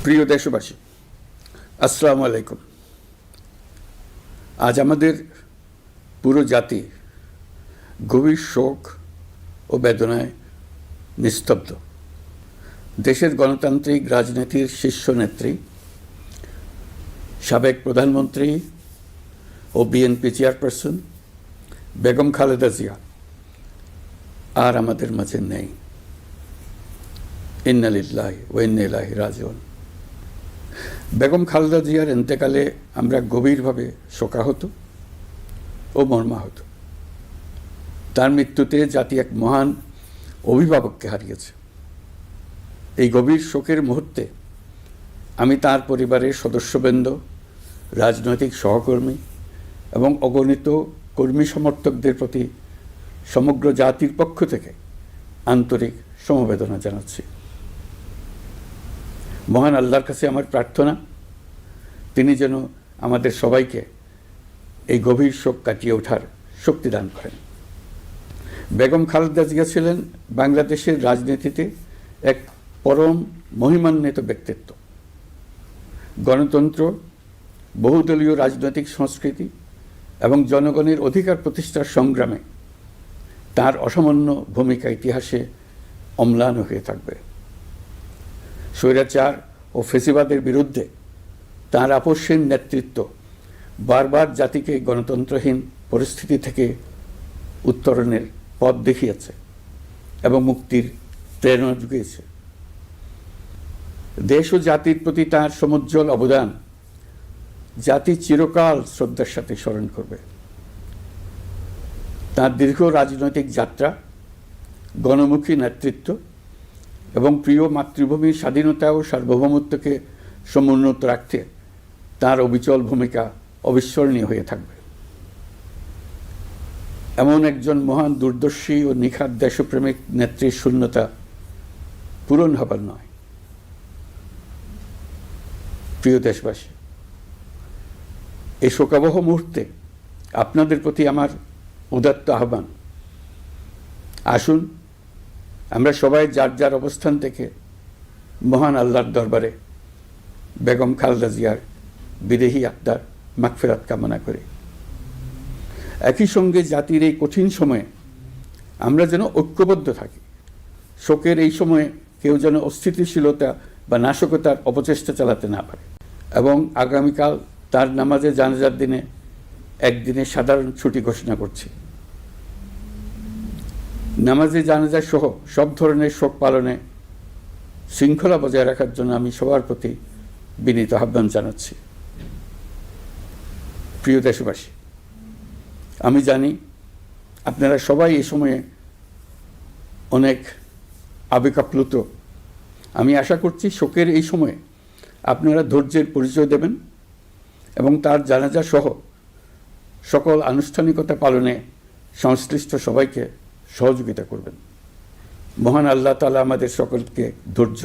প্রিয় দেশবাসী, আসসালামু আলাইকুম। আজ আমাদের পুরো জাতি গভীর শোক ও বেদনায় নিস্তব্ধ। দেশের গণতান্ত্রিক রাজনীতির শীর্ষ নেত্রী, সাবেক প্রধানমন্ত্রী ও বিএনপি চেয়ারপারসন বেগম খালেদা জিয়া আর আমাদের মাঝে নেই। ইন্না লিল্লাহি ওয়া ইন্না ইলাইহি রাজিউন। বেগম খালেদা জিয়ার ইন্তেকালে আমরা গভীরভাবে শোকাহত ও মর্মাহত। তার মৃত্যুতে জাতি এক মহান অভিভাবককে হারিয়েছে। এই গভীর শোকের মুহূর্তে আমি তার পরিবারের সদস্যবৃন্দ, রাজনৈতিক সহকর্মী এবং অগণিত কর্মী সমর্থকদের প্রতি সমগ্র জাতির পক্ষ থেকে আন্তরিক সমবেদনা জানাচ্ছি। মহান আল্লাহর কাছে আমার প্রার্থনা, তিনি যেন আমাদের সবাইকে এই গভীর শোক কাটিয়ে ওঠার শক্তি দান করেন। বেগম খালেদা জিয়া ছিলেন বাংলাদেশের রাজনীতিতে এক পরম মহিমান্বিত ব্যক্তিত্ব। গণতন্ত্র, বহুদলীয় রাজনৈতিক সংস্কৃতি এবং জনগণের অধিকার প্রতিষ্ঠার সংগ্রামে তার অসামান্য ভূমিকা ইতিহাসে অম্লান হয়ে থাকবে। স্বৈরাচার ও ফেসিবাদের বিরুদ্ধে তাঁর আপসহীন নেতৃত্ব বারবার জাতিকে গণতন্ত্রহীন পরিস্থিতি থেকে উত্তরণের পথ দেখিয়েছে এবং মুক্তির প্রেরণা জুগিয়েছে। দেশ ও জাতির প্রতি তাঁর সমুজ্জ্বল অবদান জাতি চিরকাল শ্রদ্ধার সাথে স্মরণ করবে। তাঁর দীর্ঘ রাজনৈতিক যাত্রা, গণমুখী নেতৃত্ব এবং প্রিয় মাতৃভূমির স্বাধীনতা ও সার্বভৌমত্বকে সমুন্নত রাখতে তাঁর অবিচল ভূমিকা অবিস্মরণীয় হয়ে থাকবে। এমন একজন মহান দূরদর্শী ও নিখাদ দেশপ্রেমিক নেত্রীর শূন্যতা পূরণ হবার নয়। প্রিয় দেশবাসী, এই শোকাবহ মুহূর্তে আপনাদের প্রতি আমার উদাত্ত আহ্বান, আসুন আমরা সবাই যার যার অবস্থান থেকে মহান আল্লাহর দরবারে বেগম খালেদা জিয়ার বিদেহী আত্মার মাগফিরাত কামনা করি। একই সঙ্গে জাতির এই কঠিন সময়ে আমরা যেন ঐক্যবদ্ধ থাকি। শোকের এই সময়ে কেউ যেন অস্থিতিশীলতা বা নাশকতার অপচেষ্টা চালাতে না পারে। এবং আগামীকাল তার নামাজে জানাজার দিনে একদিনে সাধারণ ছুটি ঘোষণা করছি। নামাজে জানাজা সহ সব ধরনের শোক পালনে শৃঙ্খলা বজায় রাখার জন্য আমি সবার প্রতি বিনীত আহ্বান জানাচ্ছি। প্রিয় দেশবাসী, আমি জানি আপনারা সবাই এই সময়ে অনেক আবেগাপ্লুত। আমি আশা করছি শোকের এই সময়ে আপনারা ধৈর্যের পরিচয় দেবেন এবং তার জানাজা সহ সকল আনুষ্ঠানিকতা পালনে সংশ্লিষ্ট সবাইকে সহযোগিতা করবেন। মহান আল্লাহ তাআলা আমাদের সকলকে ধৈর্য,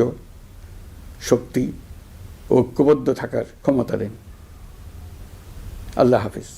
শক্তি ও ঐক্যবদ্ধ থাকার ক্ষমতা দেন। আল্লাহ হাফিজ।